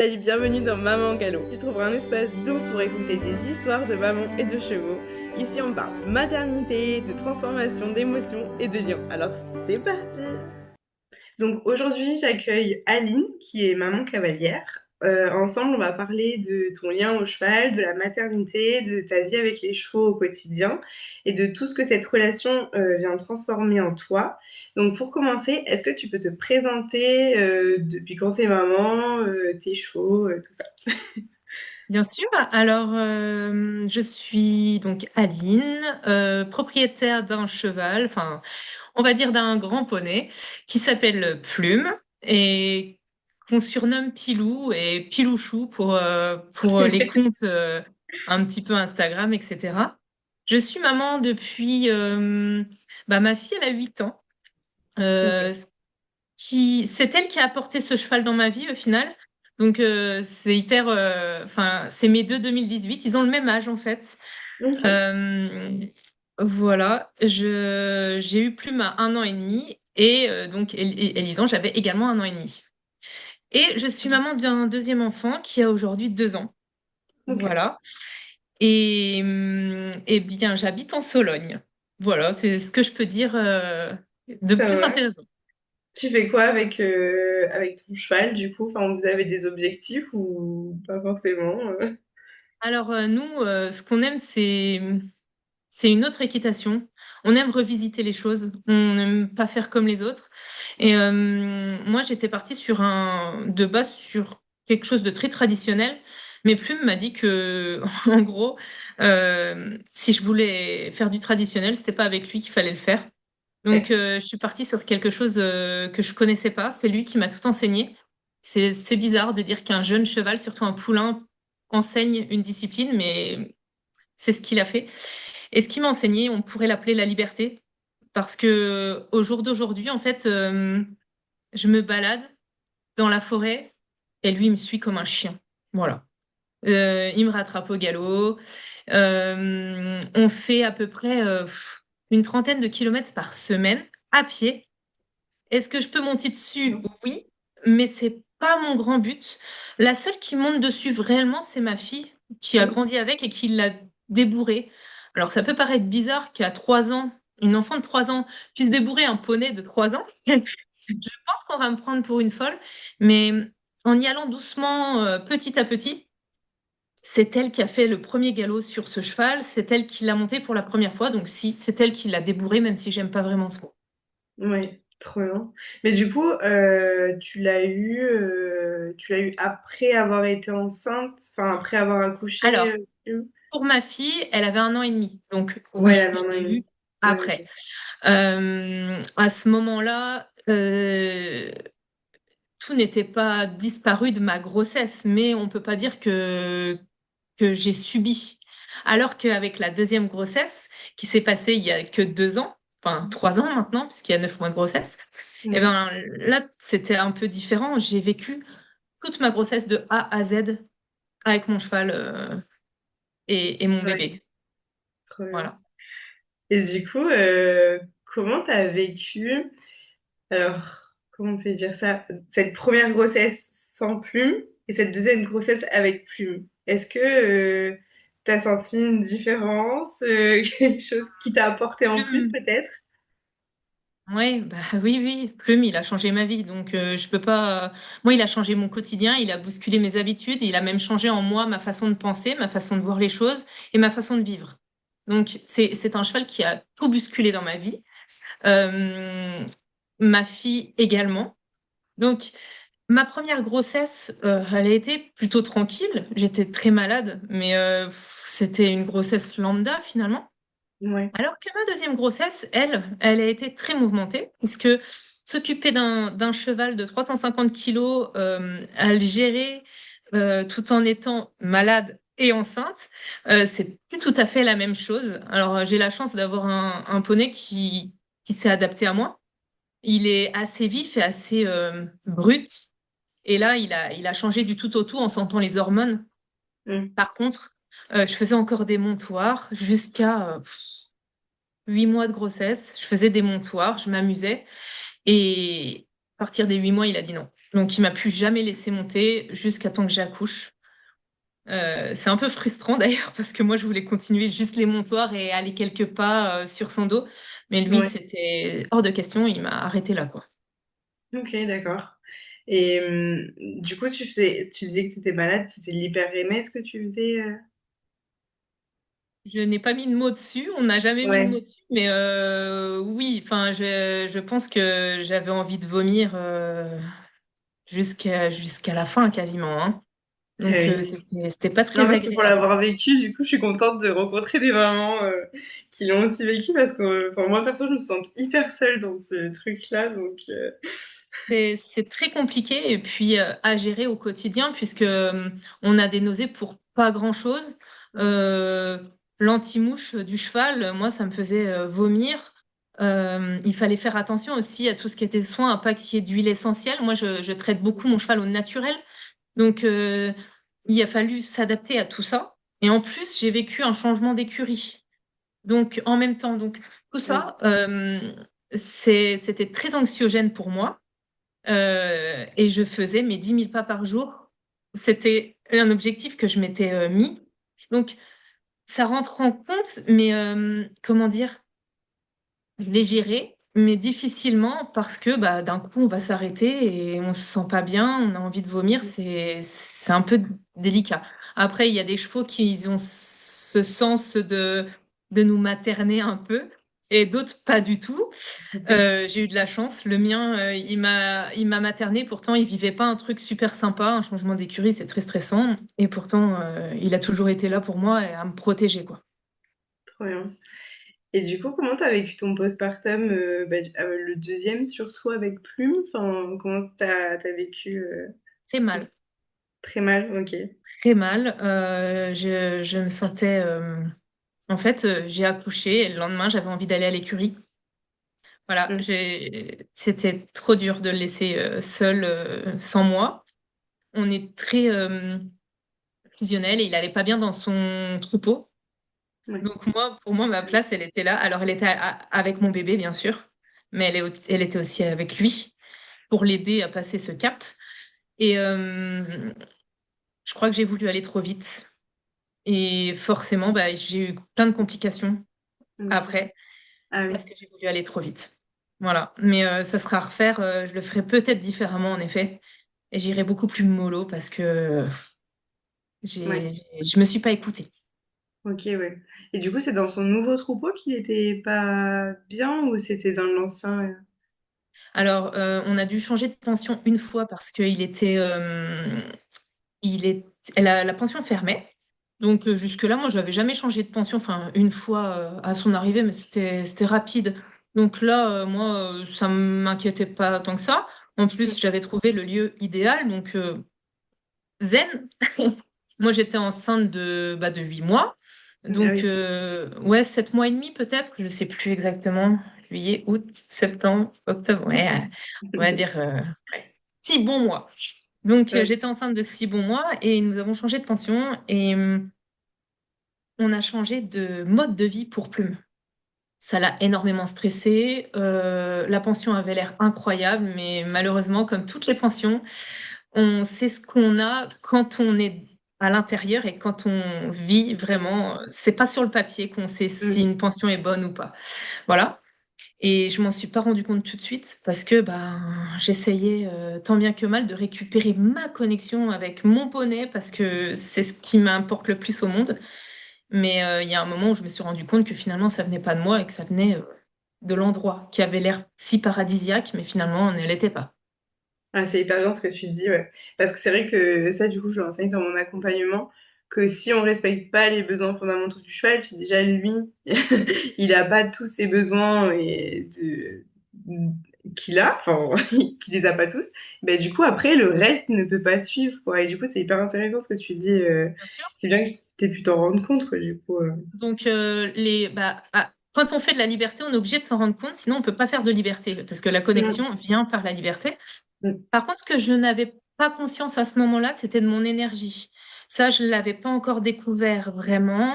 Salut, bienvenue dans Maman Galop. Tu trouveras un espace doux pour écouter des histoires de maman et de chevaux. Ici, on parle maternité, de transformation, d'émotions et de liens. Alors, c'est parti! Donc aujourd'hui, j'accueille Aline, qui est maman cavalière. Ensemble, on va parler de ton lien au cheval, de la maternité, de ta vie avec les chevaux au quotidien et de tout ce que cette relation vient transformer en toi. Donc pour commencer, est-ce que tu peux te présenter depuis quand t'es maman, tes chevaux, tout ça? Bien sûr. Alors, je suis donc Aline, propriétaire d'un cheval, enfin, on va dire d'un grand poney, qui s'appelle Plume et qu'on surnomme Pilou et Pilouchou pour les comptes un petit peu Instagram, etc. Je suis maman depuis... ma fille, elle a 8 ans. Ok. Euh, c'est elle qui a apporté ce cheval dans ma vie au final. Donc c'est hyper, enfin c'est mes deux 2018. Ils ont le même âge en fait. Ok. Euh, voilà, j'ai eu Plume à 1 an et demi et donc Élison j'avais également 1 an et demi. Et je suis maman d'un deuxième enfant qui a aujourd'hui 2 ans. Ok. Voilà. Et bien j'habite en Sologne. Voilà, c'est ce que je peux dire de Ça plus marche. intéressant. Tu fais quoi avec ton cheval du coup? Enfin, vous avez des objectifs ou pas forcément? Alors nous, ce qu'on aime, c'est une autre équitation. On aime revisiter les choses. On n'aime pas faire comme les autres. Et moi, j'étais partie de base sur quelque chose de très traditionnel. Mais Plume m'a dit que, en gros, si je voulais faire du traditionnel, c'était pas avec lui qu'il fallait le faire. Donc, Ouais. je suis partie sur quelque chose que je connaissais pas. C'est lui qui m'a tout enseigné. C'est bizarre de dire qu'un jeune cheval, surtout un poulain, enseigne une discipline, mais c'est ce qu'il a fait. Et ce qu'il m'a enseigné, on pourrait l'appeler la liberté, parce que au jour d'aujourd'hui, en fait, je me balade dans la forêt et lui, il me suit comme un chien. Voilà. Il me rattrape au galop. On fait à peu près une trentaine de kilomètres par semaine à pied. Est-ce que je peux monter dessus? Oui, mais c'est pas mon grand but. La seule qui monte dessus réellement, c'est ma fille, qui a Ok. grandi avec et qui l'a débourré. Alors, ça peut paraître bizarre qu'à 3 ans, une enfant de 3 ans puisse débourrer un poney de 3 ans. Je pense qu'on va me prendre pour une folle, mais en y allant doucement, petit à petit, c'est elle qui a fait le premier galop sur ce cheval, c'est elle qui l'a monté pour la première fois, donc si, c'est elle qui l'a débourré, même si j'aime pas vraiment ce mot. Ouais, trop bien. Mais du coup, tu l'as eu après avoir été enceinte, enfin après avoir accouché. Alors, pour ma fille, elle avait 1 an et demi. Donc Ouais, elle oui, avait je un an et l'ai eu demi. Ouais, après. ok. À ce moment-là, tout n'était pas disparu de ma grossesse, mais on peut pas dire que j'ai subi. Alors qu'avec la deuxième grossesse, qui s'est passée il y a que 2 ans, enfin 3 ans maintenant, puisqu'il y a 9 mois de grossesse, et Ouais, ben là, c'était un peu différent. J'ai vécu toute ma grossesse de A à Z avec mon cheval et mon ouais, bébé. trop bien. Voilà. Et du coup, comment t'as vécu, alors, comment on peut dire ça, cette première grossesse sans plume et cette deuxième grossesse avec plume? Est-ce que t'as senti une différence, quelque chose qui t'a apporté en plus Plume, peut-être? ouais, bah oui, oui, Plume, il a changé ma vie, donc je peux pas. Moi, il a changé mon quotidien, il a bousculé mes habitudes, il a même changé en moi ma façon de penser, ma façon de voir les choses et ma façon de vivre. Donc c'est un cheval qui a tout bousculé dans ma vie. Euh, Ma fille également. Donc ma première grossesse, elle a été plutôt tranquille. J'étais très malade, mais c'était une grossesse lambda finalement. Ouais. Alors que ma deuxième grossesse, elle a été très mouvementée, puisque s'occuper d'un cheval de 350 kilos, à le gérer tout en étant malade et enceinte, c'est plus tout à fait la même chose. Alors j'ai la chance d'avoir un poney qui s'est adapté à moi. Il est assez vif et assez brut. Et là, il a changé du tout au tout en sentant les hormones. Mm. Par contre, je faisais encore des montoirs jusqu'à 8 mois de grossesse, je faisais des montoirs, je m'amusais. Et à partir des 8 mois, il a dit non. Donc, il m'a plus jamais laissé monter jusqu'à temps que j'accouche. C'est un peu frustrant d'ailleurs parce que moi je voulais continuer juste les montoirs et aller quelques pas sur son dos, mais lui Ouais. c'était hors de question, il m'a arrêté là quoi. Ok, d'accord. Et du coup, tu disais que tu étais malade, c'était l'hyper-rémès que tu faisais Je n'ai pas mis de mots dessus, on n'a jamais mis de mots Ouais. dessus, mais oui, enfin je pense que j'avais envie de vomir jusqu'à la fin quasiment, hein. Ah Donc oui. c'était pas Non, très parce que pour agréable. l'avoir vécu, du coup, je suis contente de rencontrer des mamans qui l'ont aussi vécu parce que pour moi, perso, je me sens hyper seule dans ce truc-là. Donc, C'est très compliqué et puis à gérer au quotidien puisque on a des nausées pour pas grand-chose. Euh, L'anti-mouche du cheval, moi, ça me faisait vomir. Il fallait faire attention aussi à tout ce qui était soin, à pas qu'il y ait d'huile essentielle. Moi, je traite beaucoup mon cheval au naturel. Donc, il a fallu s'adapter à tout ça. Et en plus, j'ai vécu un changement d'écurie. Donc, en même temps, donc, tout oui. ça, c'était très anxiogène pour moi. Et je faisais mes 10 000 pas par jour. C'était un objectif que je m'étais mis. Donc, ça rentre en compte, mais comment dire, je l'ai géré, mais difficilement parce que bah, d'un coup, on va s'arrêter et on se sent pas bien, on a envie de vomir, c'est un peu délicat. Après, il y a des chevaux qui ont ce sens de nous materner un peu et d'autres pas du tout. J'ai eu de la chance. Le mien, il m'a materné. Pourtant, il vivait pas un truc super sympa. Un changement d'écurie, c'est très stressant. Et pourtant, il a toujours été là pour moi et à me protéger, quoi. Trop bien. Et du coup, comment t'as vécu ton postpartum, le deuxième surtout avec Plume? Enfin, comment t'as vécu Très mal, très mal? Ok. très mal. Je me sentais. En fait, j'ai accouché et le lendemain, j'avais envie d'aller à l'écurie. Voilà, Mm. c'était trop dur de le laisser seul sans moi. On est très fusionnel et il allait pas bien dans son troupeau. Ouais. Donc moi, pour moi, ma place, elle était là. Alors elle était avec mon bébé, bien sûr, mais elle était aussi avec lui pour l'aider à passer ce cap. Et je crois que j'ai voulu aller trop vite. Et forcément, bah, j'ai eu plein de complications Ok. après Ah oui. parce que j'ai voulu aller trop vite. Voilà. Mais ça sera à refaire. Je le ferai peut-être différemment, en effet. Et j'irai beaucoup plus mollo parce que Ouais. je me suis pas écoutée. Ok, ouais. Et du coup, c'est dans son nouveau troupeau qu'il était pas bien ou c'était dans l'ancien? Alors, on a dû changer de pension une fois parce qu'il était, la pension fermait. Donc jusque-là, moi, je l'avais jamais changé de pension. Enfin, une fois à son arrivée, mais c'était rapide. Donc là, moi, ça m'inquiétait pas tant que ça. En Mm. plus, j'avais trouvé le lieu idéal, donc zen. Moi, j'étais enceinte de 8 mois. Ah Donc, oui. ouais, 7 mois et demi peut-être, je ne sais plus exactement. Juillet, août, septembre, octobre. Ouais, on va dire ouais, 6 bons mois. Donc, Ouais. j'étais enceinte de 6 bons mois et nous avons changé de pension et on a changé de mode de vie pour Plume. Ça l'a énormément stressée. La pension avait l'air incroyable, mais malheureusement, comme toutes les pensions, on sait ce qu'on a quand on est à l'intérieur et quand on vit vraiment. C'est pas sur le papier qu'on sait si Mm. une pension est bonne ou pas. Voilà. Et je m'en suis pas rendu compte tout de suite parce que ben, j'essayais tant bien que mal de récupérer ma connexion avec mon poney parce que c'est ce qui m'importe le plus au monde. Mais il y a un moment où je me suis rendu compte que finalement ça venait pas de moi et que ça venait de l'endroit qui avait l'air si paradisiaque, mais finalement on ne l'était pas. Ah, c'est hyper bien ce que tu dis, ouais. Parce que c'est vrai que ça, du coup, je l'enseigne dans mon accompagnement, que si on respecte pas les besoins fondamentaux du cheval, si déjà lui, il n'a pas tous ses besoins qu'il a, enfin, qu'il les a pas tous, ben, du coup, après, le reste ne peut pas suivre, quoi. Et du coup, c'est hyper intéressant ce que tu dis. Bien sûr. C'est bien que tu aies pu t'en rendre compte, quoi, du coup. Donc, quand on fait de la liberté, on est obligé de s'en rendre compte, sinon on peut pas faire de liberté, parce que la Mm, connexion vient par la liberté. mm, Par contre, ce que je n'avais pas conscience à ce moment-là, c'était de mon énergie. Ça, je ne l'avais pas encore découvert vraiment.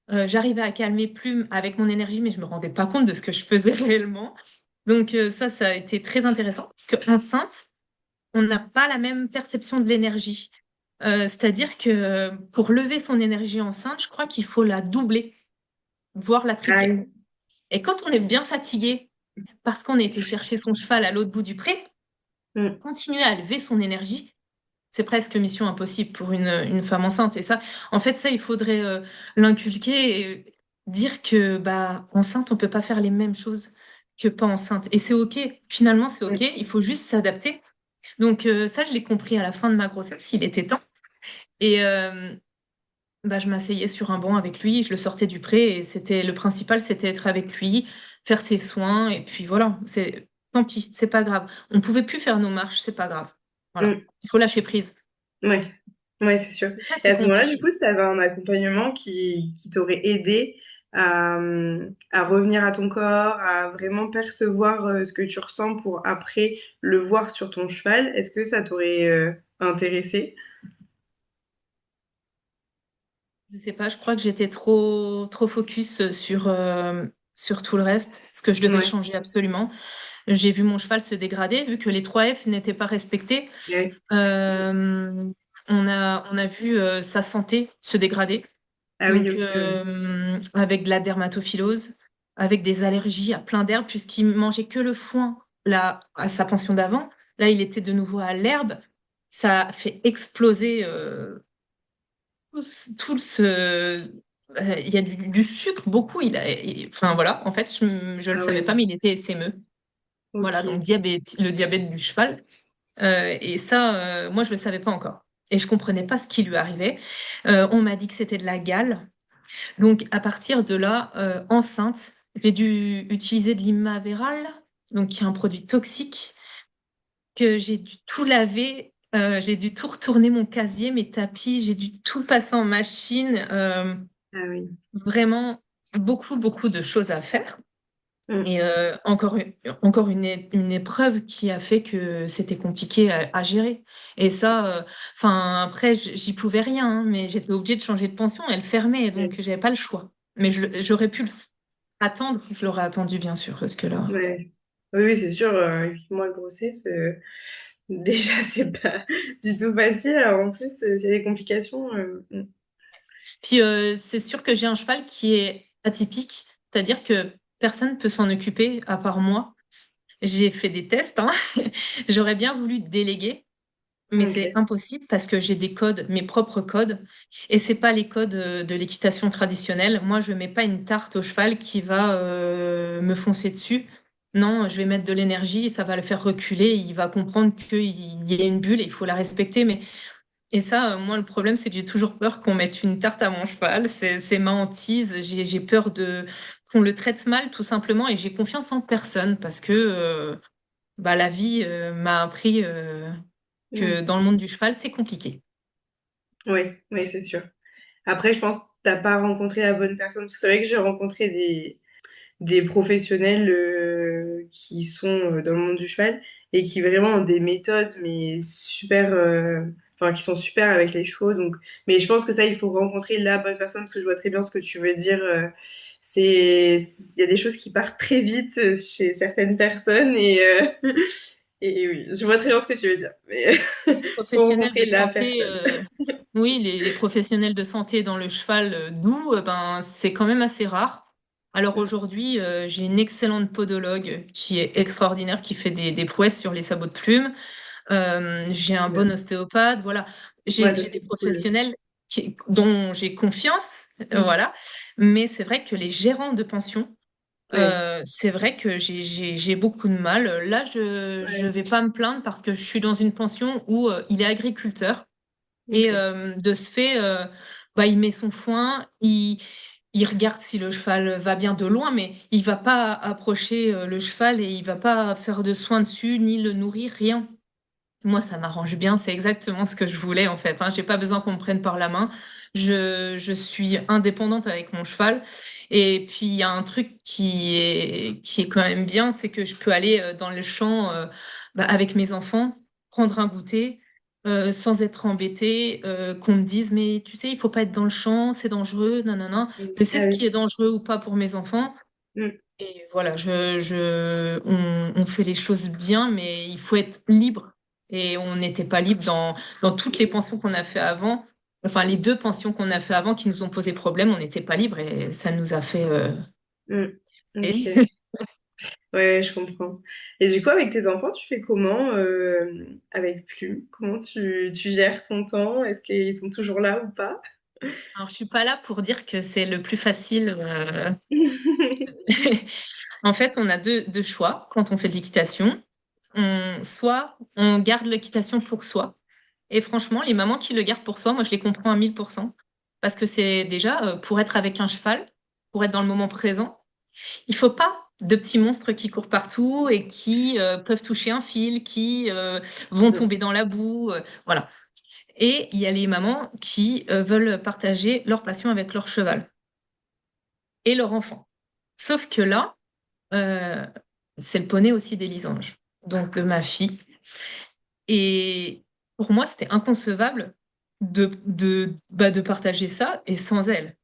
J'arrivais à calmer Plume avec mon énergie, mais je me rendais pas compte de ce que je faisais réellement. Donc ça a été très intéressant, parce que enceinte, on n'a pas la même perception de l'énergie. C'est-à-dire que pour lever son énergie enceinte, je crois qu'il faut la doubler, voire la Ah tripler. oui. Et quand on est bien fatigué, parce qu'on a été chercher son cheval à l'autre bout du pré, Mm. continuer à lever son énergie, c'est presque mission impossible pour une femme enceinte. Et ça, en fait, ça, il faudrait l'inculquer et dire que bah, enceinte, on peut pas faire les mêmes choses que pas enceinte. Et c'est OK. Finalement, c'est OK. Mm. Il faut juste s'adapter. Donc ça, je l'ai compris à la fin de ma grossesse. Il était temps. Et bah, je m'asseyais sur un banc avec lui. Je le sortais du pré. Et c'était le principal, c'était être avec lui, faire ses soins. Et puis voilà, c'est tant pis, c'est pas grave. On pouvait plus faire nos marches, c'est pas grave. Voilà. Mm. Il faut lâcher prise. Ouais, ouais, c'est sûr. Et ça, Et c'est à ce moment-là, du compliqué. coup, si tu avais un accompagnement qui t'aurait aidé à revenir à ton corps, à vraiment percevoir ce que tu ressens pour après le voir sur ton cheval, est-ce que ça t'aurait intéressé? Je sais pas, je crois que j'étais trop focus sur tout le reste, ce que je devais Ouais, changer absolument. J'ai vu mon cheval se dégrader, vu que les 3 F n'étaient pas respectés. ouais. Euh, on a vu sa santé se dégrader. Ah oui, Donc, ok, ouais. avec de la dermatophilose, avec des allergies à plein d'herbes, puisqu'il mangeait que le foin là, à sa pension d'avant. Là, il était de nouveau à l'herbe. Ça a fait exploser tout il y a du sucre, beaucoup. Enfin, voilà, en fait, je le Ah savais pas, ouais, mais il était SME. Voilà, donc ok. le diabète du cheval. Et ça, moi, je le savais pas encore. Et je comprenais pas ce qui lui arrivait. On m'a dit que c'était de la gale. Donc, à partir de là, enceinte, j'ai dû utiliser de l'Imaveral, donc qui est un produit toxique, que j'ai dû tout laver. J'ai dû tout retourner mon casier, mes tapis, j'ai dû tout passer en machine. Ah oui. Vraiment beaucoup de choses à faire. Mm. Et encore une épreuve qui a fait que c'était compliqué à gérer. Et ça, enfin, après, j'y pouvais rien, hein, mais j'étais obligée de changer de pension. Elle fermait, donc Ouais. j'avais pas le choix. Mais j'aurais pu attendre. Je l'aurais attendu, bien sûr, parce que là. Ouais. Oui, oui, c'est sûr, 8 mois de grossesse, déjà, c'est pas du tout facile. Alors, en plus, c'est des complications. Puis c'est sûr que j'ai un cheval qui est atypique, c'est-à-dire que personne peut s'en occuper à part moi. J'ai fait des tests, hein. J'aurais bien voulu déléguer. Mais c'est Ok. impossible parce que j'ai des codes, mes propres codes, et c'est pas les codes de l'équitation traditionnelle. Moi, je mets pas une tarte au cheval qui va me foncer dessus. Non, je vais mettre de l'énergie, ça va le faire reculer, il va comprendre qu'il y a une bulle et il faut la respecter. Mais et ça, moi, le problème, c'est que j'ai toujours peur qu'on mette une tarte à mon cheval. C'est ma hantise. J'ai peur de qu'on le traite mal, tout simplement, et j'ai confiance en personne parce que bah, la vie m'a appris. Que Mm. dans le monde du cheval, c'est compliqué. Oui, oui, c'est sûr. Après, je pense que t'as pas rencontré la bonne personne. Parce que c'est vrai que j'ai rencontré des professionnels qui sont dans le monde du cheval et qui vraiment ont des méthodes, mais super, enfin, qui sont super avec les chevaux. Donc, mais je pense que ça, il faut rencontrer la bonne personne parce que je vois très bien ce que tu veux dire. Il y a des choses qui partent très vite chez certaines personnes et oui, je vois très bien ce que tu veux dire. Mais faut Professionnels de rencontrer la santé, personne. oui, les professionnels de santé dans le cheval doux, ben, c'est quand même assez rare. Alors aujourd'hui, j'ai une excellente podologue qui est extraordinaire, qui fait des prouesses sur les sabots de plumes. J'ai un bon ostéopathe, voilà. Ouais, ça J'ai des c'est cool. professionnels dont j'ai confiance, Mm. voilà. Mais c'est vrai que les gérants de pension, Ouais, c'est vrai que j'ai beaucoup de mal. Là, je ouais, vais pas me plaindre parce que je suis dans une pension où il est agriculteur et ok. de ce fait, bah, il met son foin, il regarde si le cheval va bien de loin, mais il va pas approcher le cheval et il va pas faire de soins dessus ni le nourrir, rien. Moi, ça m'arrange bien, c'est exactement ce que je voulais en fait, hein. J'ai pas besoin qu'on me prenne par la main. Je suis indépendante avec mon cheval. Et puis, il y a un truc qui est quand même bien, c'est que je peux aller dans le champ bah, avec mes enfants, prendre un goûter, sans être embêtée, qu'on me dise, mais tu sais, il faut pas être dans le champ, c'est dangereux, non, non, non. Je sais Ah ce qui est oui. dangereux ou pas pour mes enfants. Mm. Et voilà, on fait les choses bien, mais il faut être libre Et on n'était pas libre dans toutes les pensions qu'on a fait avant. Enfin, les deux pensions qu'on a fait avant qui nous ont posé problème, on n'était pas libre et ça nous a fait... Mm. Ok. Ouais, je comprends. Et du coup, avec tes enfants, tu fais comment avec Plume? Comment tu gères ton temps? Est-ce qu'ils sont toujours là ou pas? Alors, je suis pas là pour dire que c'est le plus facile. En fait, on a deux choix quand on fait de l'équitation. Soit on garde l'équitation pour soi. Et franchement, les mamans qui le gardent pour soi, moi, je les comprends à 1000%. Parce que c'est déjà, pour être avec un cheval, pour être dans le moment présent, il faut pas de petits monstres qui courent partout et qui peuvent toucher un fil, qui vont tomber dans la boue. Voilà. Et il y a les mamans qui veulent partager leur passion avec leur cheval et leur enfant. Sauf que là, euh, c'est le poney aussi d'Élysange, donc de ma fille. Et pour moi, c'était inconcevable de partager ça et sans elle.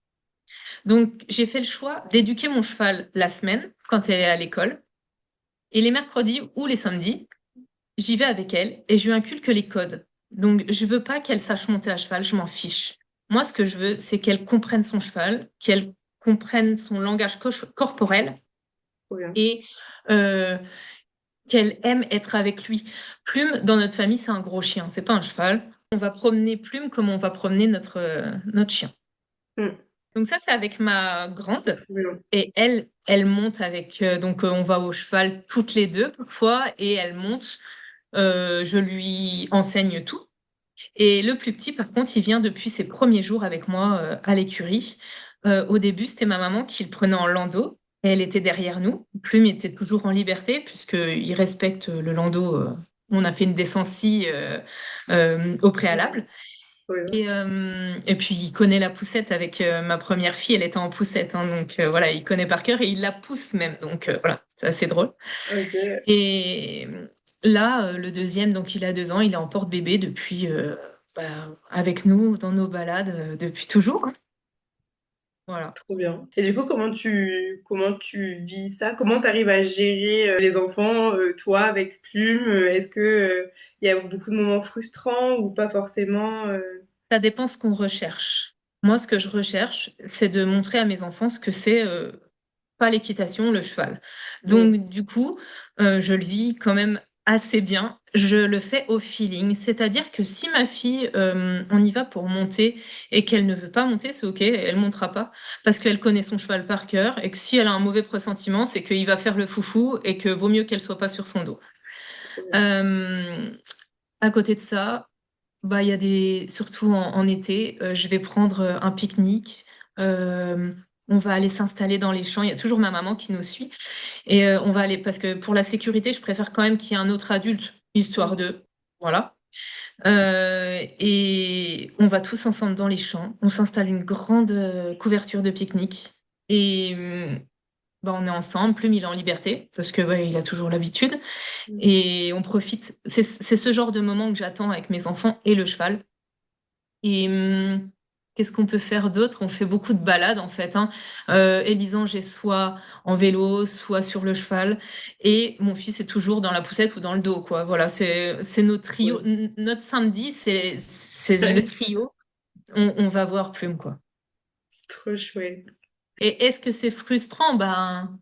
Donc, j'ai fait le choix d'éduquer mon cheval la semaine quand elle est à l'école. Et les mercredis ou les samedis, j'y vais avec elle et je lui inculque les codes. Donc, je veux pas qu'elle sache monter à cheval, je m'en fiche. Moi, ce que je veux, c'est qu'elle comprenne son cheval, qu'elle comprenne son langage corporel Trop bien. et euh, qu'elle aime être avec lui. Plume, dans notre famille, c'est un gros chien, c'est pas un cheval. On va promener Plume comme on va promener notre chien. Mm. Donc ça, c'est avec ma grande. Trop bien. Et elle monte avec... donc on va au cheval toutes les deux parfois et elle monte. Je lui enseigne tout. Et le plus petit, par contre, il vient depuis ses premiers jours avec moi à l'écurie. Au début, c'était ma maman qui le prenait en landau. Et elle était derrière nous. Plume était toujours en liberté puisqu'il respecte le landau. On a fait une décencie au préalable. Trop bien. Et puis, il connaît la poussette avec ma première fille. Elle était en poussette. Hein, donc, voilà, il connaît par cœur et il la pousse même. Donc, voilà, c'est assez drôle. Ok. Et là, le deuxième, donc il a 2 ans, il est en porte-bébé depuis, bah, avec nous dans nos balades depuis toujours. Hein. Voilà. Trop bien. Et du coup, comment tu vis ça? Comment tu arrives à gérer les enfants, toi, avec Plume? Est-ce que il y a beaucoup de moments frustrants ou pas forcément Ça dépend ce qu'on recherche. Moi, ce que je recherche, c'est de montrer à mes enfants ce que c'est pas l'équitation, le cheval. Mm. Donc, du coup, je le vis quand même assez bien. Je le fais au feeling. C'est-à-dire que si ma fille, on y va pour monter et qu'elle ne veut pas monter, c'est OK, elle montera pas. Parce qu'elle connaît son cheval par cœur et que si elle a un mauvais pressentiment, c'est qu'il va faire le foufou et que vaut mieux qu'elle soit pas sur son dos. Trop bien. Euh, à côté de ça, bah, il y a surtout en été, je vais prendre un pique-nique. Euh, on va aller s'installer dans les champs. Il y a toujours ma maman qui nous suit. Et on va aller, parce que pour la sécurité, je préfère quand même qu'il y ait un autre adulte, histoire Mm. de. Voilà. Et on va tous ensemble dans les champs. On s'installe une grande couverture de pique-nique. Et bah, on est ensemble. Plume, il est en liberté, parce que ouais, il a toujours l'habitude. Mm. Et on profite. C'est ce genre de moment que j'attends avec mes enfants et le cheval. Et qu'est-ce qu'on peut faire d'autre? On fait beaucoup de balades en fait. Hein. Élisant, j'ai soit en vélo, soit sur le cheval. Et mon fils est toujours dans la poussette ou dans le dos, quoi. Voilà, c'est notre trio. Ouais. Notre samedi, c'est le trio. On va voir Plume, quoi. Trop chouette. Et est-ce que c'est frustrant? Ben,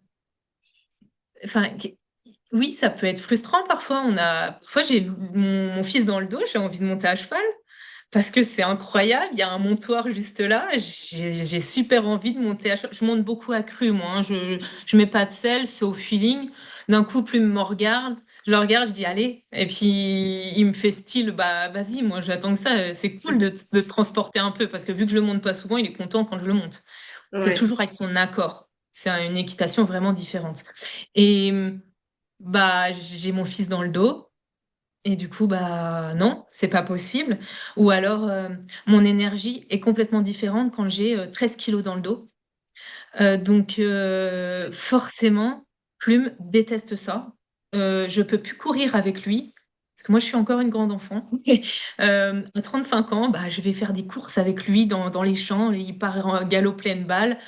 enfin, oui, ça peut être frustrant parfois. Parfois j'ai mon fils dans le dos, j'ai envie de monter à cheval. Parce que c'est incroyable, il y a un montoir juste là. J'ai super envie de monter à cheval. Je monte beaucoup à cru, moi. Hein. Je mets pas de sel, c'est au feeling. D'un coup, Plume me regarde. Je le regarde, je dis allez. Et puis, il me fait style, bah vas-y, moi j'attends que ça. C'est cool de te transporter un peu. Parce que vu que je le monte pas souvent, il est content quand je le monte. C'est Ouais. toujours avec son accord. C'est une équitation vraiment différente. Et bah, j'ai mon fils dans le dos. Et du coup, bah non, c'est pas possible. Ou alors, mon énergie est complètement différente quand j'ai 13 kilos dans le dos. Donc, forcément, Plume déteste ça. Je peux plus courir avec lui. Parce que moi, je suis encore une grande enfant. À 35 ans, bah, je vais faire des courses avec lui dans les champs. Il part en galop pleine balle.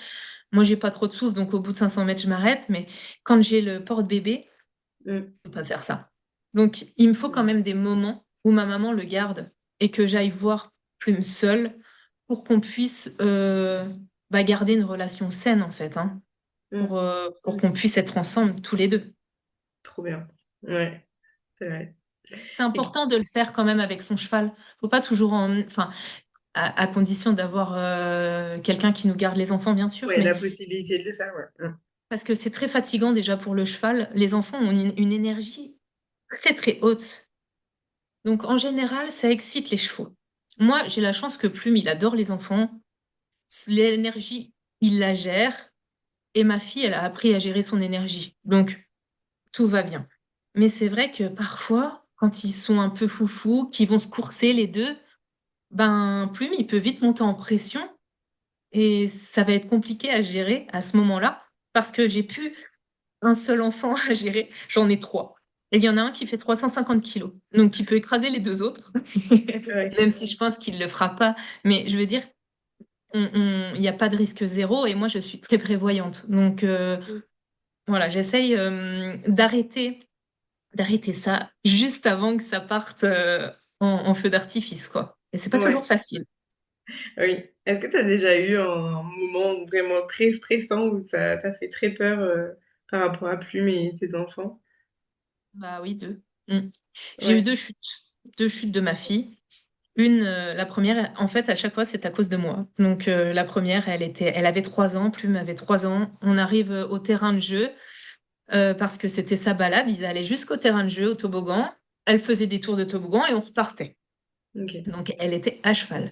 Moi, j'ai pas trop de souffle, donc au bout de 500 mètres, je m'arrête. Mais quand j'ai le porte-bébé, Mm. je peux pas faire ça. Donc, il me faut quand même des moments où ma maman le garde et que j'aille voir Plume seule pour qu'on puisse garder une relation saine, en fait, hein, Mm. pour qu'on puisse être ensemble tous les deux. Trop bien. Ouais, c'est vrai. C'est Et important de le faire quand même avec son cheval. Faut pas toujours enfin, à condition d'avoir quelqu'un qui nous garde les enfants, bien sûr, ouais, mais la possibilité de le faire, ouais. Mm. parce que c'est très fatigant déjà pour le cheval. Les enfants ont une énergie très très haute. Donc en général, ça excite les chevaux. Moi, j'ai la chance que Plume, il adore les enfants. L'énergie, il la gère. Et ma fille, elle a appris à gérer son énergie. Donc tout va bien. Mais c'est vrai que parfois, quand ils sont un peu foufous, qu'ils vont se courser les deux, ben Plume, il peut vite monter en pression et ça va être compliqué à gérer à ce moment-là parce que j'ai plus un seul enfant à gérer, j'en ai trois. Et il y en a un qui fait 350 kilos, donc qui peut écraser les deux autres, Ouais. même si je pense qu'il ne le fera pas. Mais je veux dire, il n'y a pas de risque zéro et moi, je suis très prévoyante. Donc voilà, j'essaye d'arrêter ça juste avant que ça parte en feu d'artifice, quoi. Et c'est pas toujours Ouais, facile. oui. Est-ce que tu as déjà eu un moment vraiment très stressant où ça t'a fait très peur par rapport à Plume et tes enfants? Bah oui, deux. Mm. J'ai eu Ouais. deux chutes de ma fille. Une, la première, en fait, à chaque fois, c'est à cause de moi. Donc, la première, elle avait 3 ans, Plume avait 3 ans. On arrive au terrain de jeu parce que c'était sa balade. Ils allaient jusqu'au terrain de jeu, au toboggan. Elle faisait des tours de toboggan et on repartait. Ok. Donc, elle était à cheval.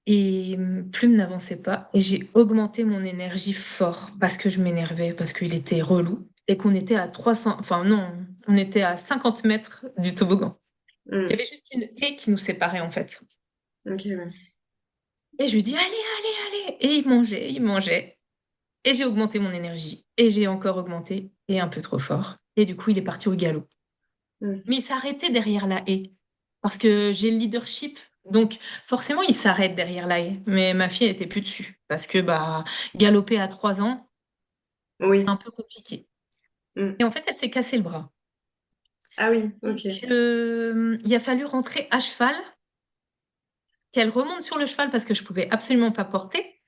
Et Plume n'avançait pas. Et j'ai augmenté mon énergie fort parce que je m'énervais, parce qu'il était relou et qu'on était à 300, enfin non, on était à 50 mètres du toboggan. Il y Mm. avait juste une haie qui nous séparait en fait. Ok, ouais. Et je lui dis, allez, allez, allez. Et il mangeait, il mangeait. Et j'ai augmenté mon énergie. Et j'ai encore augmenté, et un peu trop fort. Et du coup, il est parti au galop. Mm. Mais il s'arrêtait derrière la haie. Parce que j'ai le leadership. Donc, forcément, il s'arrête derrière la haie. Mais ma fille n'était plus dessus. Parce que, bah, galoper à 3 ans, c'est un Oui. peu compliqué. Mm. Et en fait, elle s'est cassé le bras. Ah oui, Donc, ok. il a fallu rentrer à cheval, qu'elle remonte sur le cheval parce que je pouvais absolument pas porter,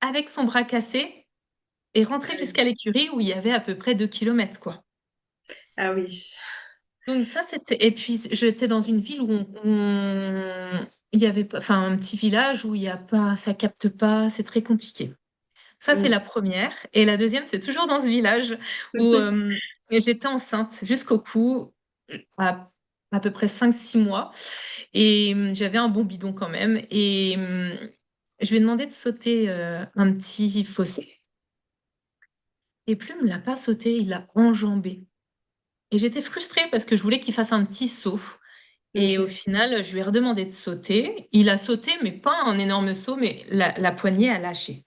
avec son bras cassé, et Ah rentrer oui. jusqu'à l'écurie où il y avait à peu près 2 kilomètres, quoi. Ah oui. Donc ça, c'était... Et puis, j'étais dans une ville où il y avait pas... Enfin, un petit village où il y a pas... Ça capte pas, c'est très compliqué. Ça, c'est Mm. la première. Et la deuxième, c'est toujours dans ce village où j'étais enceinte jusqu'au cou, à, à peu près 5 6 mois. Et j'avais un bon bidon quand même. Et je lui ai demandé de sauter un petit fossé. Et Plume l'a pas sauté, il l'a enjambé. Et j'étais frustrée parce que je voulais qu'il fasse un petit saut. Et au Ok. final, je lui ai redemandé de sauter. Il a sauté, mais pas un énorme saut, mais la poignée a lâché.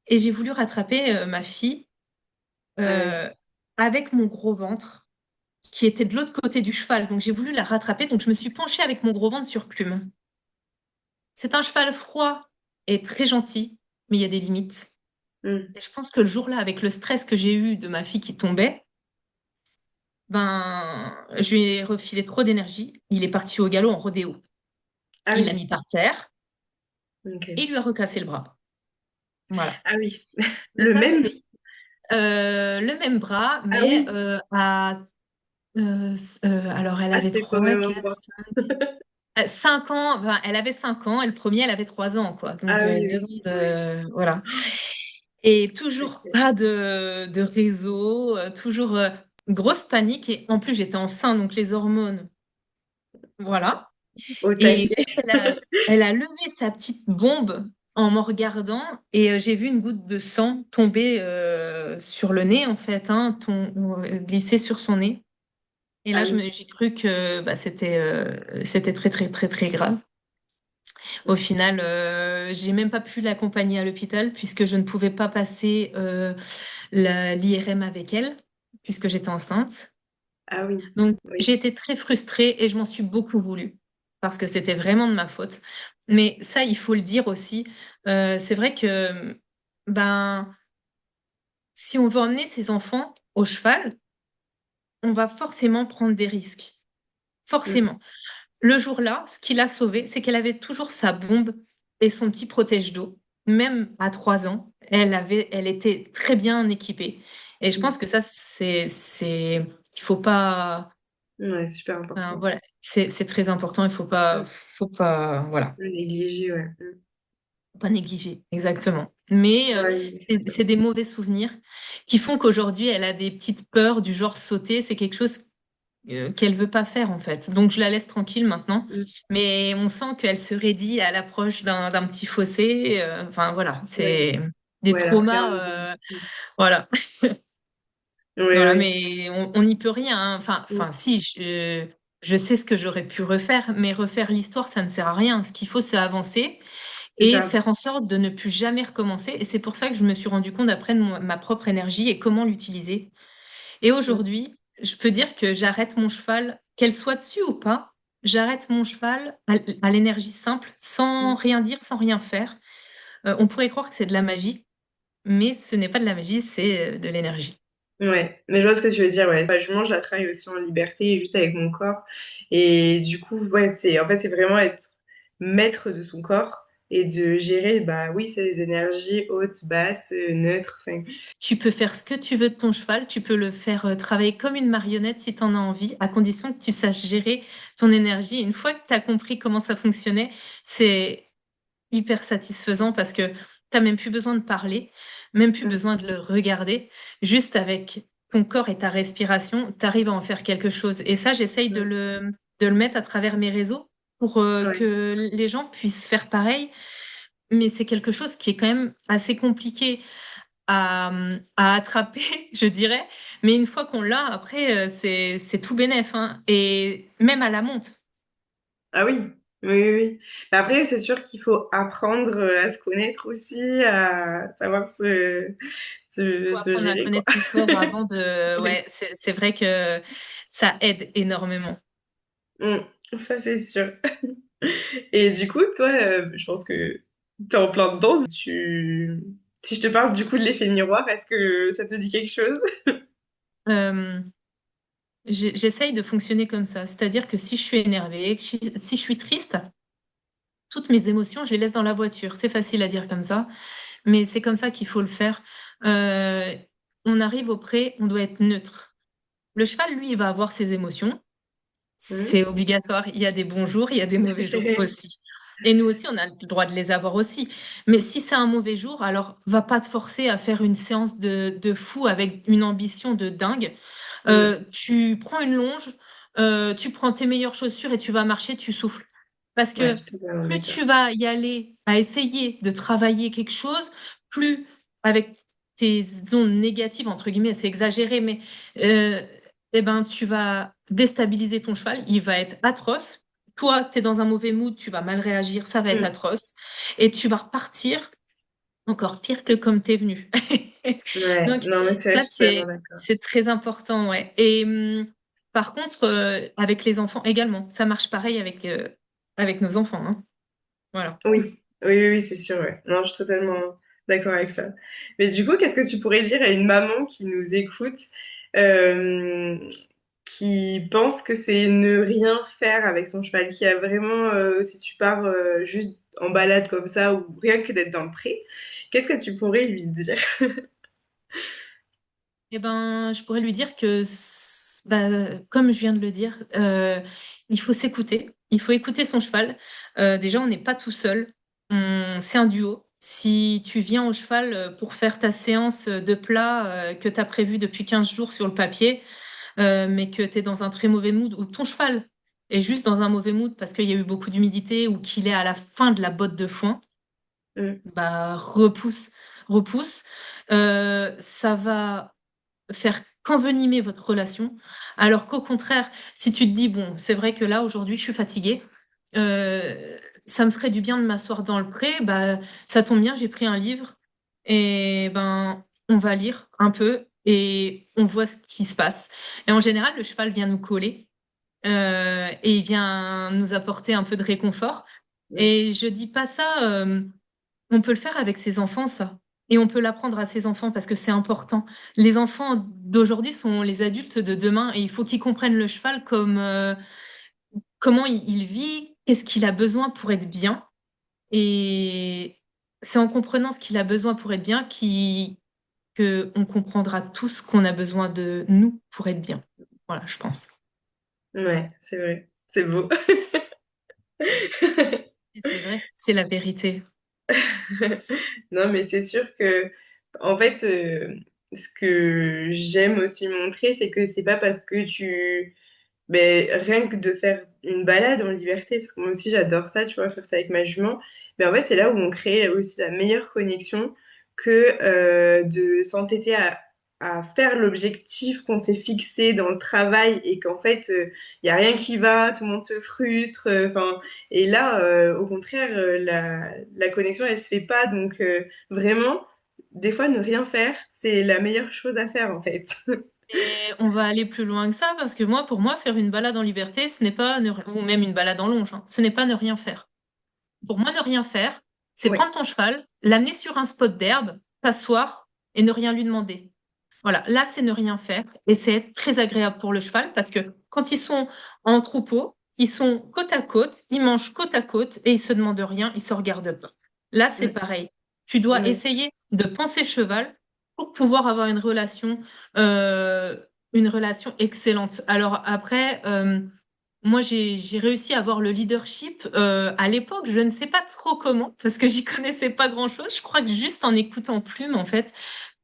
Et j'ai voulu rattraper ma fille Ah oui. euh, avec mon gros ventre qui était de l'autre côté du cheval. Donc j'ai voulu la rattraper. Donc je me suis penchée avec mon gros ventre sur Plume. C'est un cheval froid et très gentil, mais il y a des limites. Mm. Et je pense que le jour-là, avec le stress que j'ai eu de ma fille qui tombait, ben, je lui ai refilé trop d'énergie. Il est parti au galop en rodéo. Ah Il l'a oui. mis par terre et il Ok. lui a recassé le bras. Voilà. Ah oui. Et Le ça, même? c'est le même bras, Ah mais oui. alors elle Ah, avait c'était pas au 3, même 4, endroit. 5, 5 ans. Enfin, elle avait 5 ans et le premier, elle avait 3 ans, quoi. Donc, Ah oui, 2 ans oui. Oui. de... Voilà. Et toujours Ok. pas de réseau, toujours grosse panique. Et en plus, j'étais enceinte, donc les hormones, voilà. Au Et taquet. elle a levé sa petite bombe en me regardant et j'ai vu une goutte de sang tomber sur le nez, en fait, hein, glisser sur son nez. Et Ah là, oui. j'ai cru que bah, c'était très, très, très, très grave. Au final, j'ai même pas pu l'accompagner à l'hôpital puisque je ne pouvais pas passer l'IRM avec elle puisque j'étais enceinte. Ah oui. Donc, Oui. j'ai été très frustrée et je m'en suis beaucoup voulu parce que c'était vraiment de ma faute. Mais ça, il faut le dire aussi. C'est vrai que ben, si on veut emmener ses enfants au cheval, on va forcément prendre des risques. Mm. forcément. Le jour-là, ce qui l'a sauvée, c'est qu'elle avait toujours sa bombe et son petit protège d'eau. Même à 3 ans, elle était très bien équipée. Et je pense Mm. que ça, il faut pas, Ouais, super enfin, important. voilà, c'est très important. Il Mm. faut pas, voilà, Le négliger, ouais. faut pas négliger, exactement. Mais Ouais, c'est des mauvais souvenirs qui font qu'aujourd'hui, elle a des petites peurs du genre sauter. C'est quelque chose qu'elle veut pas faire en fait. Donc je la laisse tranquille maintenant, mm. mais on sent qu'elle se raidit à l'approche d'un petit fossé. Enfin voilà, Ouais, c'est des ouais, elle traumas. appréhende. Voilà, Ouais, voilà, ouais. mais on n'y peut rien, hein. Mm. Enfin si, je sais ce que j'aurais pu refaire, mais refaire l'histoire, ça ne sert à rien. Ce qu'il faut, c'est avancer C'est et ça. faire en sorte de ne plus jamais recommencer. Et c'est pour ça que je me suis rendu compte après de ma propre énergie et comment l'utiliser. Et Mm. aujourd'hui, je peux dire que j'arrête mon cheval, qu'elle soit dessus ou pas, j'arrête mon cheval à l'énergie simple, sans Mm. rien dire, sans rien faire. On pourrait croire que c'est de la magie, mais ce n'est pas de la magie, c'est de l'énergie. Ouais, mais je vois ce que tu veux dire, ouais. Enfin, je mange, je la travaille aussi en liberté, juste avec mon corps. Et du coup, ouais, en fait, c'est vraiment être maître de son corps et de gérer, bah oui, ses énergies hautes, basses, neutres. Enfin, Tu peux faire ce que tu veux de ton cheval, tu peux le faire travailler comme une marionnette si tu en as envie, à condition que tu saches gérer ton énergie. Une fois que tu as compris comment ça fonctionnait, c'est hyper satisfaisant parce que t'as même plus besoin de parler, même plus mm, besoin de le regarder. Juste avec ton corps et ta respiration, t'arrives à en faire quelque chose. Et ça, j'essaye mm, de le mettre à travers mes réseaux pour ouais. que les gens puissent faire pareil. Mais c'est quelque chose qui est quand même assez compliqué à attraper, je dirais. Mais une fois qu'on l'a, après, c'est tout bénef, hein. Et même à la monte. Ah oui, oui, oui, oui. Mais après, c'est sûr qu'il faut apprendre à se connaître aussi, à savoir Faut se apprendre à gérer, quoi. connaître son corps avant de. Oui. Ouais, c'est vrai que ça aide énormément. Mm, ça, c'est sûr. Et du coup, toi, je pense que t'es en plein dedans. Si je te parle du coup de l'effet miroir, est-ce que ça te dit quelque chose? Euh, j'essaye de fonctionner comme ça. C'est-à-dire que si je suis énervée, si je suis triste, toutes mes émotions, je les laisse dans la voiture. C'est facile à dire comme ça, mais c'est comme ça qu'il faut le faire. Euh, on arrive au pré, on doit être neutre. Le cheval, lui, il va avoir ses émotions. Hmm. C'est obligatoire. Il y a des bons jours, il y a des mauvais jours aussi. Et nous aussi, on a le droit de les avoir aussi. Mais si c'est un mauvais jour, alors va pas te forcer à faire une séance de fou avec une ambition de dingue. Hmm. Tu prends une longe, tu prends tes meilleures chaussures et tu vas marcher, tu souffles. Parce Ouais, que je suis totalement plus d'accord. tu vas y aller à essayer de travailler quelque chose, plus avec tes ondes négatives, entre guillemets, c'est exagéré, mais euh, eh ben, tu vas déstabiliser ton cheval, il va être atroce. Toi, tu es dans un mauvais mood, tu vas mal réagir, ça va être Hmm. atroce. Et tu vas repartir encore pire que comme t'es venu. Ouais, Donc, non, mais c'est vrai, ça, je suis totalement d'accord. c'est très important, ouais. Et par contre, avec les enfants également, ça marche pareil avec nos enfants, hein. Voilà. Oui, oui, oui, oui, c'est sûr, ouais. Non, je suis totalement d'accord avec ça. Mais du coup, qu'est-ce que tu pourrais dire à une maman qui nous écoute, euh, qui pense que c'est ne rien faire avec son cheval, qui a vraiment, si tu pars juste en balade comme ça, ou rien que d'être dans le pré, qu'est-ce que tu pourrais lui dire? Eh ben, je pourrais lui dire que, bah, comme je viens de le dire, il faut s'écouter. Il faut écouter son cheval. Déjà, on n'est pas tout seul. C'est un duo. Si tu viens au cheval pour faire ta séance de plat que tu as prévue depuis 15 jours sur le papier, mais que tu es dans un très mauvais mood, ou ton cheval est juste dans un mauvais mood parce qu'il y a eu beaucoup d'humidité ou qu'il est à la fin de la botte de foin, Mm, bah repousse, repousse. Ça va faire qu'envenimer votre relation. Alors qu'au contraire, si tu te dis, bon, c'est vrai que là, aujourd'hui, je suis fatiguée, ça me ferait du bien de m'asseoir dans le pré, bah, ça tombe bien, j'ai pris un livre et ben, on va lire un peu et on voit ce qui se passe. Et en général, le cheval vient nous coller et il vient nous apporter un peu de réconfort. mm, Et je dis pas ça, on peut le faire avec ses enfants, ça. Et on peut l'apprendre à ses enfants parce que c'est important. Les enfants d'aujourd'hui sont les adultes de demain et il faut qu'ils comprennent le cheval comme comment il vit, qu'est-ce qu'il a besoin pour être bien. Et c'est en comprenant ce qu'il a besoin pour être bien que on comprendra tous qu'on a besoin de nous pour être bien. Voilà, je pense. Ouais, c'est vrai. C'est beau. Et c'est vrai, c'est la vérité. Non, mais c'est sûr que, en fait, ce que j'aime aussi montrer, c'est que c'est pas parce que ben, rien que de faire une balade en liberté, parce que moi aussi j'adore ça, tu vois, faire ça avec ma jument, mais en fait, c'est là où on crée aussi la meilleure connexion que de s'entêter à faire l'objectif qu'on s'est fixé dans le travail et qu'en fait, il n'y a rien qui va, tout le monde se frustre, enfin, et là, au contraire, la connexion, elle se fait pas, donc vraiment, des fois, ne rien faire, c'est la meilleure chose à faire, en fait. Et on va aller plus loin que ça parce que moi, pour moi, faire une balade en liberté, ce n'est pas ou même une balade en longe, hein, ce n'est pas ne rien faire. Pour moi, ne rien faire, c'est Ouais, prendre ton cheval, l'amener sur un spot d'herbe, t'asseoir et ne rien lui demander. Voilà, là, c'est ne rien faire et c'est très agréable pour le cheval parce que quand ils sont en troupeau, ils sont côte à côte, ils mangent côte à côte et ils se demandent rien, ils se regardent pas. Là, c'est mm, pareil. Tu dois ouais, essayer de penser cheval pour pouvoir avoir euh, une relation excellente. Alors après, moi, j'ai réussi à avoir le leadership à l'époque. Je ne sais pas trop comment parce que j'y connaissais pas grand-chose. Je crois que juste en écoutant Plume, en fait,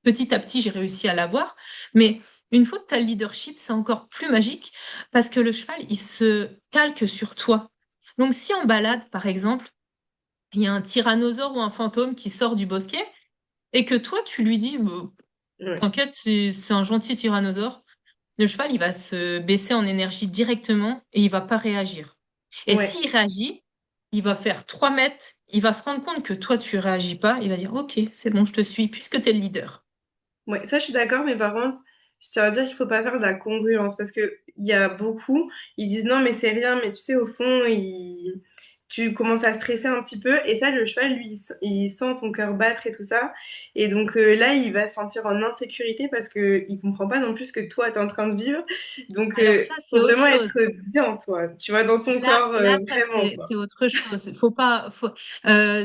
petit à petit, j'ai réussi à l'avoir. Mais une fois que tu as le leadership, c'est encore plus magique parce que le cheval, il se calque sur toi. Donc, si en balade, par exemple, il y a un tyrannosaure ou un fantôme qui sort du bosquet et que toi, tu lui dis, bah, ouais, t'inquiète, c'est un gentil tyrannosaure, le cheval, il va se baisser en énergie directement et il va pas réagir. Et ouais. s'il réagit, il va faire 3 mètres, il va se rendre compte que toi, tu réagis pas, il va dire, OK, c'est bon, je te suis, puisque tu es le leader. Ouais, ça je suis d'accord, mais par contre, je tiens à dire qu'il faut pas faire de la congruence parce que il y a beaucoup, ils disent non, mais c'est rien, mais tu sais, au fond, tu commences à stresser un petit peu, et ça, le cheval, lui, il sent ton cœur battre et tout ça, et donc là, il va se sentir en insécurité parce que il comprend pas non plus ce que toi, tu es en train de vivre, donc Alors ça, faut c'est autre vraiment chose. être bien, toi, tu vois, dans son Là, corps, là, ça, vraiment, quoi. c'est autre chose. Faut pas,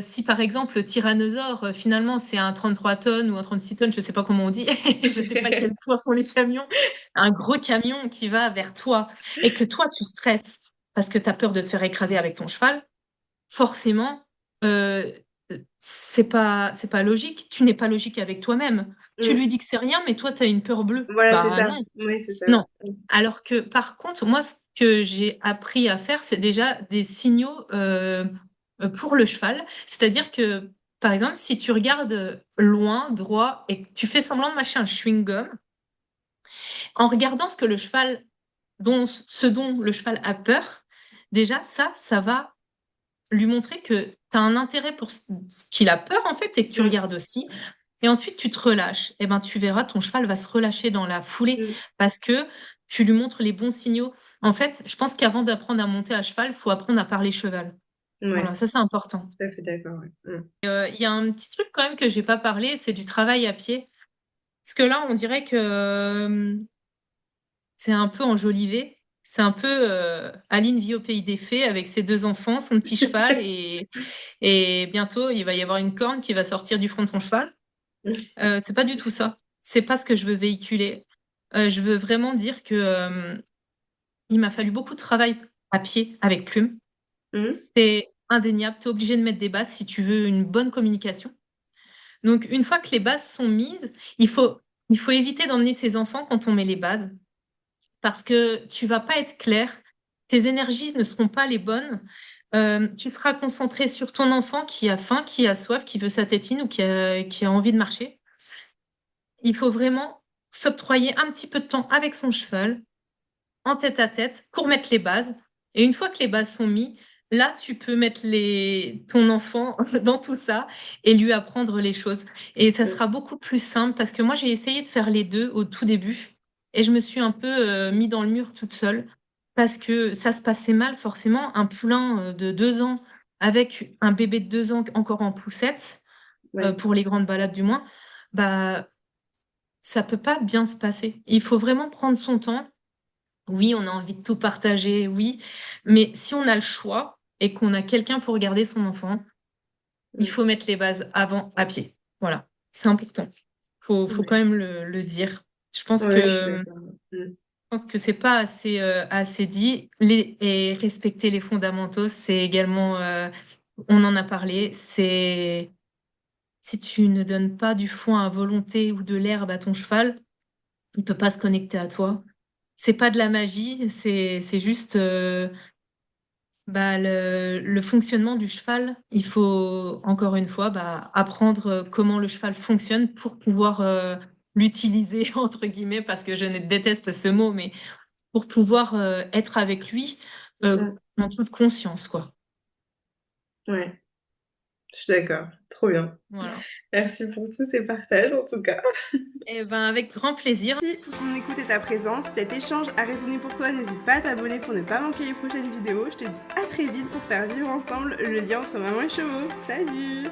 si par exemple le tyrannosaure, finalement, c'est un 33 tonnes ou un 36 tonnes, je sais pas comment on dit, je sais pas quel poids font les camions, un gros camion qui va vers toi et que toi, tu stresses parce que tu as peur de te faire écraser avec ton cheval, forcément, euh, c'est pas logique. Tu n'es pas logique avec toi-même. Tu Mm. lui dis que c'est rien, mais toi, tu as une peur bleue. Voilà, c'est Bah ça. non. Oui, c'est ça. Non. Alors que par contre, moi, ce que j'ai appris à faire, c'est déjà des signaux pour le cheval. C'est-à-dire que, par exemple, si tu regardes loin, droit, et que tu fais semblant de mâcher un chewing-gum, en regardant ce dont le cheval a peur, déjà, ça va lui montrer que tu as un intérêt pour ce qu'il a peur, en fait, et que tu Mm. regardes aussi. Et ensuite, tu te relâches. Et ben, tu verras, ton cheval va se relâcher dans la foulée Mm. parce que tu lui montres les bons signaux. En fait, je pense qu'avant d'apprendre à monter à cheval, il faut apprendre à parler cheval. Voilà, Ouais, ça, c'est important. tout à fait d'accord. Ouais. Mm. Il y a un petit truc quand même que j'ai pas parlé, c'est du travail à pied. Parce que là, on dirait que c'est un peu enjolivé. C'est un peu Aline vit au pays des fées avec ses deux enfants, son petit cheval, et bientôt, il va y avoir une corne qui va sortir du front de son cheval. C'est pas du tout ça. C'est pas ce que je veux véhiculer. Je veux vraiment dire que il m'a fallu beaucoup de travail à pied avec Plume. Mm. C'est indéniable. Tu es obligé de mettre des bases si tu veux une bonne communication. Donc, une fois que les bases sont mises, il faut éviter d'emmener ses enfants quand on met les bases parce que tu vas pas être clair. Tes énergies ne seront pas les bonnes. Tu seras concentré sur ton enfant qui a faim, qui a soif, qui veut sa tétine ou qui a envie de marcher. Il faut vraiment s'octroyer un petit peu de temps avec son cheval, en tête à tête, pour mettre les bases. Et une fois que les bases sont mises, là, tu peux mettre ton enfant dans tout ça et lui apprendre les choses. Et ça Mm. sera beaucoup plus simple parce que moi, j'ai essayé de faire les deux au tout début et je me suis un peu mis dans le mur toute seule parce que ça se passait mal, forcément. Un poulain de 2 ans avec un bébé de 2 ans encore en poussette, Ouais. pour les grandes balades du moins, bah, ça peut pas bien se passer. Il faut vraiment prendre son temps Oui, on a envie de tout partager, oui. Mais si on a le choix et qu'on a quelqu'un pour garder son enfant, il Mm. faut mettre les bases avant à pied. Voilà, c'est important. Faut quand Ouais. même le dire. Je pense Ouais, je suis que, d'accord. Mm. je pense que c'est pas assez dit. Et respecter les fondamentaux, c'est également, on en a parlé, c'est si tu ne donnes pas du foin à volonté ou de l'herbe à ton cheval, il peut pas se connecter à toi. C'est pas de la magie, c'est juste le fonctionnement du cheval. Il faut encore une fois apprendre comment le cheval fonctionne pour pouvoir l'utiliser entre guillemets parce que je déteste ce mot, mais pour pouvoir être avec lui Mm. en toute conscience, quoi. Ouais, je suis d'accord. Trop bien. Voilà. Merci pour tous ces partages en tout cas. Et ben avec grand plaisir. Merci pour ton écoute et ta présence. Si cet échange a résonné pour toi, n'hésite pas à t'abonner pour ne pas manquer les prochaines vidéos. Je te dis à très vite pour faire vivre ensemble le lien entre maman et chevaux. Salut!